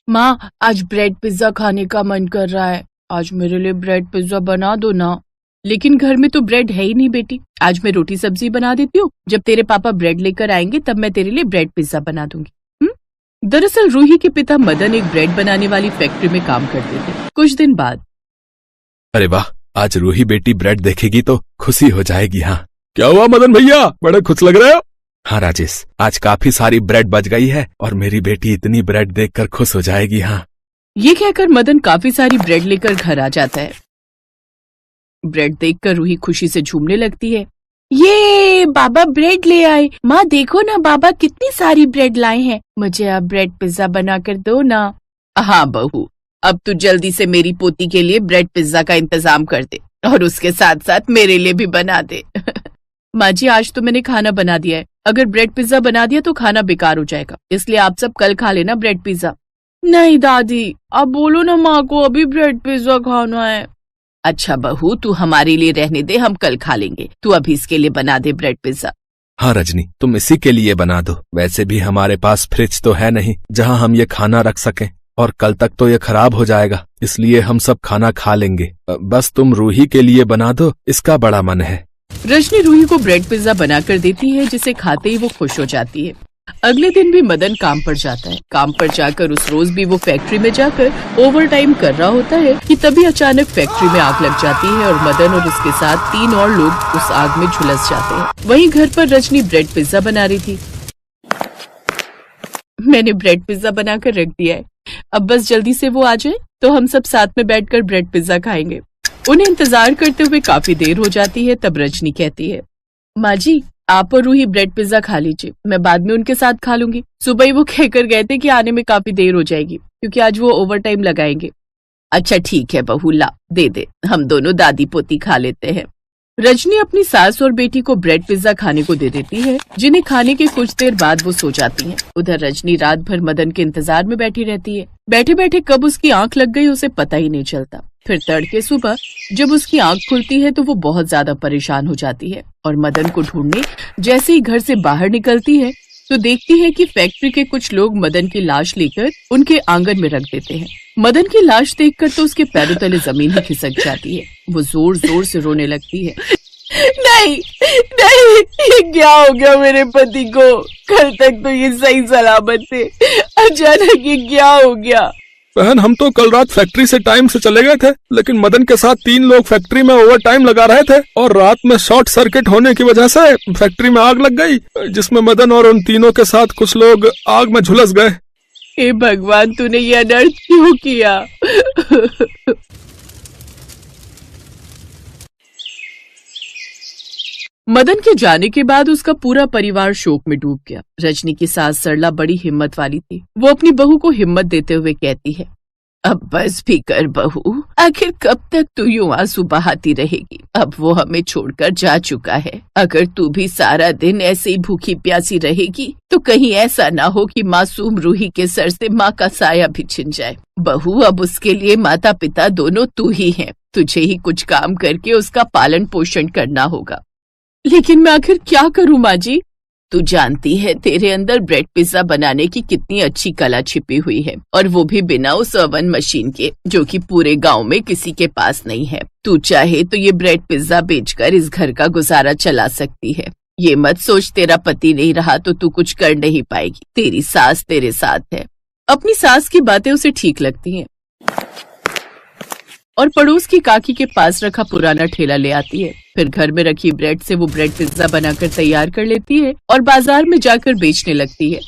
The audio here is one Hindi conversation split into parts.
माँ, आज ब्रेड पिज्जा खाने का मन कर रहा है। आज मेरे लिए ब्रेड पिज्जा बना दो ना। लेकिन घर में तो ब्रेड है ही नहीं बेटी। आज मैं रोटी सब्जी बना देती हूँ। जब तेरे पापा ब्रेड लेकर आएंगे तब मैं तेरे लिए ब्रेड पिज्जा बना दूंगी। दरअसल रूही के पिता मदन एक ब्रेड बनाने वाली फैक्ट्री में काम करते थे। कुछ दिन बाद, अरे वाह, आज रूही बेटी ब्रेड देखेगी तो खुशी हो जाएगी। हाँ, क्या हुआ मदन भैया, बड़े खुश लग रहे हो? हाँ राजेश, आज काफी सारी ब्रेड बच गई है और मेरी बेटी इतनी ब्रेड देखकर खुश हो जाएगी। हाँ, ये कहकर मदन काफी सारी ब्रेड लेकर घर आ जाता है। ब्रेड देखकर रूही खुशी से झूमने लगती है। ये बाबा ब्रेड ले आए। माँ देखो ना, बाबा कितनी सारी ब्रेड लाए हैं। मुझे अब ब्रेड पिज्जा बना कर दो ना। हाँ बहू, अब तू जल्दी से मेरी पोती के लिए ब्रेड पिज्जा का इंतजाम कर दे और उसके साथ साथ मेरे लिए भी बना दे। माँ जी, आज तो मैंने खाना बना दिया है। अगर ब्रेड पिज्जा बना दिया तो खाना बेकार हो जाएगा, इसलिए आप सब कल खा लेना ब्रेड पिज्जा। नहीं दादी, आप बोलो ना माँ को अभी ब्रेड पिज्जा खाना है। अच्छा बहू, तू हमारे लिए रहने दे, हम कल खा लेंगे। तू अभी इसके लिए बना दे ब्रेड पिज्जा। हाँ रजनी, तुम इसी के लिए बना दो। वैसे भी हमारे पास फ्रिज तो है नहीं जहाँ हम ये खाना रख सकें, और कल तक तो ये खराब हो जाएगा, इसलिए हम सब खाना खा लेंगे। बस तुम रूही के लिए बना दो, इसका बड़ा मन है। रजनी रूही को ब्रेड पिज्जा बनाकर देती है, जिसे खाते ही वो खुश हो जाती है। अगले दिन भी मदन काम पर जाता है। काम पर जाकर उस रोज भी वो फैक्ट्री में जाकर ओवर टाइम कर रहा होता है कि तभी अचानक फैक्ट्री में आग लग जाती है और मदन और उसके साथ 3 और लोग उस आग में झुलस जाते हैं। वहीं घर पर रजनी ब्रेड पिज्जा बना रही थी। मैंने ब्रेड पिज्जा बनाकर रख दिया है, अब बस जल्दी से वो आ जाए तो हम सब साथ में बैठकर ब्रेड पिज्जा खाएंगे। उन्हें इंतजार करते हुए काफी देर हो जाती है। तब रजनी कहती है, माँ जी, आप और रूही ब्रेड पिज्जा खा लीजिए, मैं बाद में उनके साथ खा लूंगी। सुबह ही वो कहकर गए थे कि आने में काफी देर हो जाएगी क्योंकि आज वो ओवर टाइम लगाएंगे। अच्छा ठीक है बहू, ला दे दे, हम दोनों दादी पोती खा लेते हैं। रजनी अपनी सास और बेटी को ब्रेड पिज्जा खाने को दे देती है, जिन्हें खाने के कुछ देर बाद वो सो जाती हैं। उधर रजनी रात भर मदन के इंतजार में बैठी रहती है। बैठे बैठे कब उसकी आंख लग गई उसे पता ही नहीं चलता। फिर तड़के सुबह जब उसकी आंख खुलती है तो वो बहुत ज्यादा परेशान हो जाती है और मदन को ढूंढने जैसे ही घर से बाहर निकलती है तो देखती है कि फैक्ट्री के कुछ लोग मदन की लाश लेकर उनके आंगन में रख देते हैं। मदन की लाश देखकर तो उसके पैरों तले जमीन ही खिसक जाती है। वो जोर जोर से रोने लगती है। नहीं नहीं, ये क्या हो गया मेरे पति को? कल तक तो ये सही सलामत थे, अचानक ये क्या हो गया? बहन, हम तो कल रात फैक्ट्री से टाइम से चले गए थे, लेकिन मदन के साथ 3 लोग फैक्ट्री में ओवर टाइम लगा रहे थे और रात में शॉर्ट सर्किट होने की वजह से फैक्ट्री में आग लग गई, जिसमें मदन और उन तीनों के साथ कुछ लोग आग में झुलस गए। हे भगवान, तूने ये अनर्थ क्यों किया? मदन के जाने के बाद उसका पूरा परिवार शोक में डूब गया। रजनी की सास सरला बड़ी हिम्मत वाली थी। वो अपनी बहू को हिम्मत देते हुए कहती है, अब बस भी कर बहू, आखिर कब तक तू यूं आंसू बहाती रहेगी? अब वो हमें छोड़कर जा चुका है। अगर तू भी सारा दिन ऐसे ही भूखी प्यासी रहेगी तो कहीं ऐसा ना हो कि मासूम रूही के सर से माँ का साया भी छिन जाए। बहू, अब उसके लिए माता पिता दोनों तू ही है। तुझे ही कुछ काम करके उसका पालन पोषण करना होगा। लेकिन मैं आखिर क्या करूं माँ जी? तू जानती है तेरे अंदर ब्रेड पिज्जा बनाने की कितनी अच्छी कला छिपी हुई है, और वो भी बिना उस ओवन मशीन के, जो कि पूरे गांव में किसी के पास नहीं है। तू चाहे तो ये ब्रेड पिज्जा बेचकर इस घर का गुजारा चला सकती है। ये मत सोच तेरा पति नहीं रहा तो तू कुछ कर नहीं पाएगी। तेरी सास तेरे साथ है। अपनी सास की बातें उसे ठीक लगती हैं और पड़ोस की काकी के पास रखा पुराना ठेला ले आती है। फिर घर में रखी ब्रेड से वो ब्रेड पिज्जा बनाकर तैयार कर लेती है और बाजार में जाकर बेचने लगती है।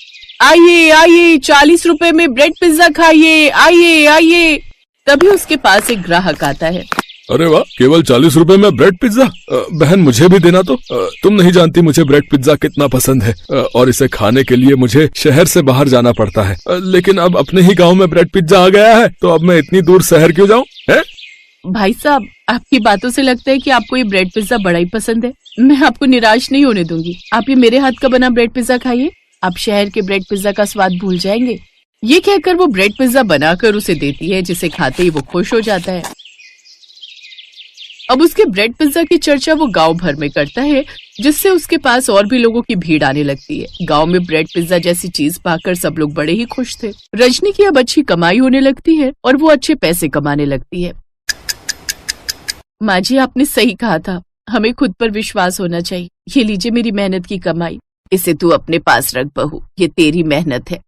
आइए आइए, 40 रुपए में ब्रेड पिज्जा खाइए, आइए आइए। तभी उसके पास एक ग्राहक आता है। अरे वाह, केवल 40 रुपए में ब्रेड पिज्जा? बहन, मुझे भी देना तो। तुम नहीं जानती मुझे ब्रेड पिज्जा कितना पसंद है, और इसे खाने के लिए मुझे शहर से बाहर जाना पड़ता है। लेकिन अब अपने ही गांव में ब्रेड पिज्जा आ गया है तो अब मैं इतनी दूर शहर क्यों जाऊं? है भाई साहब, आपकी बातों से लगता है कि आपको ये ब्रेड पिज्जा बड़ा ही पसंद है। मैं आपको निराश नहीं होने दूंगी। आप ये मेरे हाथ का बना ब्रेड पिज्जा खाइए, आप शहर के ब्रेड पिज्जा का स्वाद भूल जाएंगे। ये कहकर वो ब्रेड पिज्जा बनाकर उसे देती है, जिसे खाते ही वो खुश हो जाता है। अब उसके ब्रेड पिज्जा की चर्चा वो गांव भर में करता है, जिससे उसके पास और भी लोगों की भीड़ आने लगती है। गांव में ब्रेड पिज्जा जैसी चीज पाकर सब लोग बड़े ही खुश थे। रजनी की अब अच्छी कमाई होने लगती है और वो अच्छे पैसे कमाने लगती है। माँ जी, आपने सही कहा था, हमें खुद पर विश्वास होना चाहिए। ये लीजिए मेरी मेहनत की कमाई, इसे तू अपने पास रख बहू, ये तेरी मेहनत है।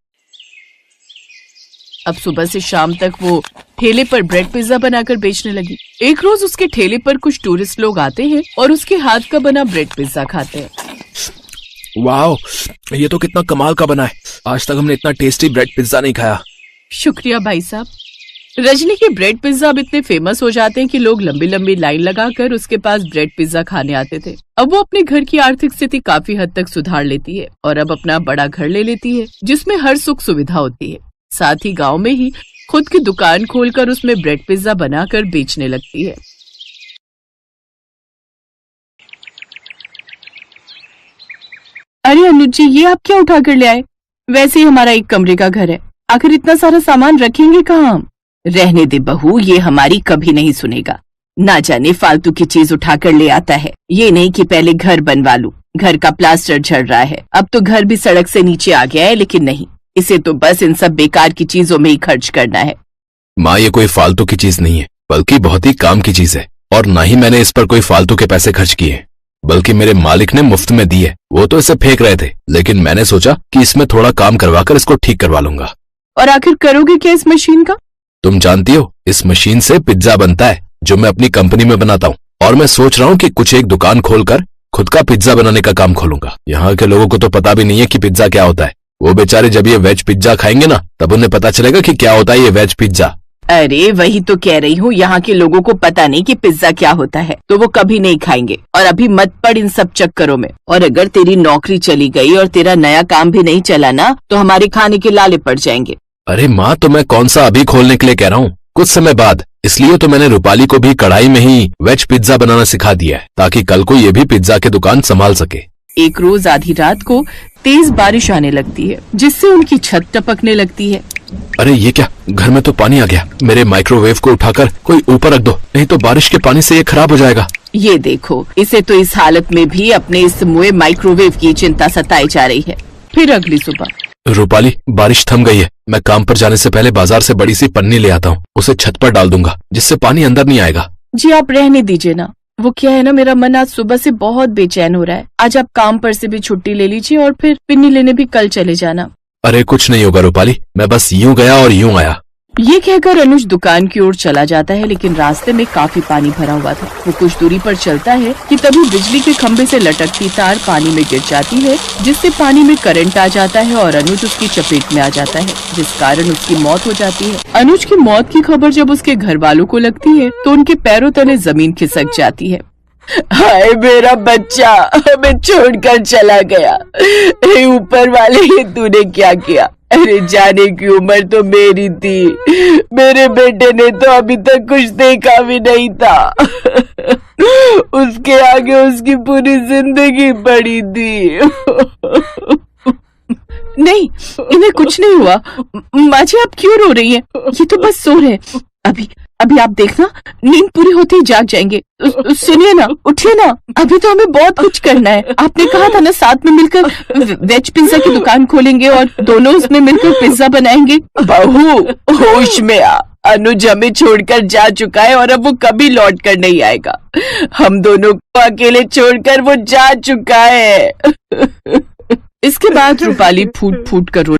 अब सुबह से शाम तक वो ठेले पर ब्रेड पिज्जा बनाकर बेचने लगी। एक रोज उसके ठेले पर कुछ टूरिस्ट लोग आते हैं और उसके हाथ का बना ब्रेड पिज्जा खाते हैं। वाओ, ये तो कितना कमाल का बना है। आज तक हमने इतना टेस्टी ब्रेड पिज्जा नहीं खाया। शुक्रिया भाई साहब। रजनी के ब्रेड पिज्जा अब इतने फेमस हो जाते हैं कि लोग लंबी लंबी लाइन लगाकर उसके पास ब्रेड पिज्जा खाने आते थे। अब वो अपने घर की आर्थिक स्थिति काफी हद तक सुधार लेती है और अब अपना बड़ा घर ले लेती है, जिसमें हर सुख सुविधा होती है। साथ ही गांव में ही खुद की दुकान खोलकर उसमें ब्रेड पिज्जा बनाकर बेचने लगती है। अरे अनुज जी, ये आप क्या उठा कर ले आए? वैसे ही हमारा एक कमरे का घर है, आखिर इतना सारा सामान रखेंगे कहाँ हम? रहने दे बहू, ये हमारी कभी नहीं सुनेगा। ना जाने फालतू की चीज उठा कर ले आता है। ये नहीं कि पहले घर बनवा लूं। घर का प्लास्टर झड़ रहा है, अब तो घर भी सड़क से नीचे आ गया है, लेकिन नहीं, इसे तो बस इन सब बेकार की चीजों में ही खर्च करना है। माँ, ये कोई फालतू की चीज नहीं है, बल्कि बहुत ही काम की चीज है। और ना ही मैंने इस पर कोई फालतू के पैसे खर्च किए, बल्कि मेरे मालिक ने मुफ्त में दी है। वो तो इसे फेंक रहे थे, लेकिन मैंने सोचा कि इसमें थोड़ा काम करवाकर इसको ठीक करवा लूंगा। और आखिर करोगे क्या इस मशीन का? तुम जानती हो, इस मशीन से पिज्जा बनता है, जो मैं अपनी कंपनी में बनाता हूँ। और मैं सोच रहा हूँ कि कुछ एक दुकान खोलकर खुद का पिज्जा बनाने का काम खोलूंगा। यहाँ के लोगों को तो पता भी नहीं है कि पिज्जा क्या होता है। वो बेचारे जब ये वेज पिज्जा खाएंगे ना, तब उन्हें पता चलेगा कि क्या होता है ये वेज पिज्जा। अरे वही तो कह रही हूँ, यहाँ के लोगों को पता नहीं कि पिज्जा क्या होता है, तो वो कभी नहीं खाएंगे। और अभी मत पड़ इन सब चक्करों में। और अगर तेरी नौकरी चली गई और तेरा नया काम भी नहीं चला ना, तो हमारे खाने के लाले पड़ जाएंगे। अरे माँ, तो मैं कौन सा अभी खोलने के लिए कह रहा हूँ, कुछ समय बाद। इसलिए तो मैंने रूपाली को भी कढ़ाई में ही वेज पिज्जा बनाना सिखा दिया है, ताकि कल को ये भी पिज्जा की दुकान संभाल सके। एक रोज आधी रात को तेज बारिश आने लगती है, जिससे उनकी छत टपकने लगती है। अरे ये क्या, घर में तो पानी आ गया। मेरे माइक्रोवेव को उठाकर कोई ऊपर रख दो, नहीं तो बारिश के पानी से ये खराब हो जाएगा। ये देखो, इसे तो इस हालत में भी अपने इस मुए माइक्रोवेव की चिंता सताई जा रही है। फिर अगली सुबह। रूपाली, बारिश थम गई है। मैं काम पर जाने से पहले बाजार से बड़ी सी पन्नी ले आता हूँ, उसे छत पर डाल दूंगा, जिससे पानी अंदर नहीं आएगा। जी आप रहने दीजिए ना। वो क्या है ना, मेरा मन आज सुबह से बहुत बेचैन हो रहा है। आज आप काम पर से भी छुट्टी ले लीजिए और फिर पिन्नी लेने भी कल चले जाना। अरे कुछ नहीं होगा रूपाली, मैं बस यूं गया और यूं आया। ये कहकर अनुज दुकान की ओर चला जाता है, लेकिन रास्ते में काफी पानी भरा हुआ था। वो कुछ दूरी पर चलता है कि तभी बिजली के खंभे से लटकती तार पानी में गिर जाती है, जिससे पानी में करंट आ जाता है और अनुज उसकी चपेट में आ जाता है, जिस कारण उसकी मौत हो जाती है। अनुज की मौत की खबर जब उसके घर वालों को लगती है, तो उनके पैरों तले जमीन खिसक जाती है। हाय मेरा बच्चा, हमें छोड़कर चला गया। हे ऊपर वाले, ये तूने क्या किया? अरे जाने की उम्र तो मेरी थी, मेरे बेटे ने तो अभी तक कुछ देखा भी नहीं था। उसके आगे उसकी पूरी जिंदगी पड़ी थी। नहीं, इन्हें कुछ नहीं हुआ। माँ जी आप क्यों रो रही हैं? ये तो बस सो रहे हैं। अभी आप देखना, नींद पूरी होती ही जाग जाएंगे। सुनिए ना, उठिए ना, अभी तो हमें बहुत कुछ करना है। आपने कहा था ना साथ में मिलकर वेज पिज्जा की दुकान खोलेंगे और दोनों उसमें मिलकर पिज्जा बनाएंगे। बहू होश में आ, अनुज हमें छोड़कर जा चुका है और अब वो कभी लौट कर नहीं आएगा। हम दोनों को अकेले छोड़कर वो जा चुका है। इसके बाद रूपाली फूट फूट कर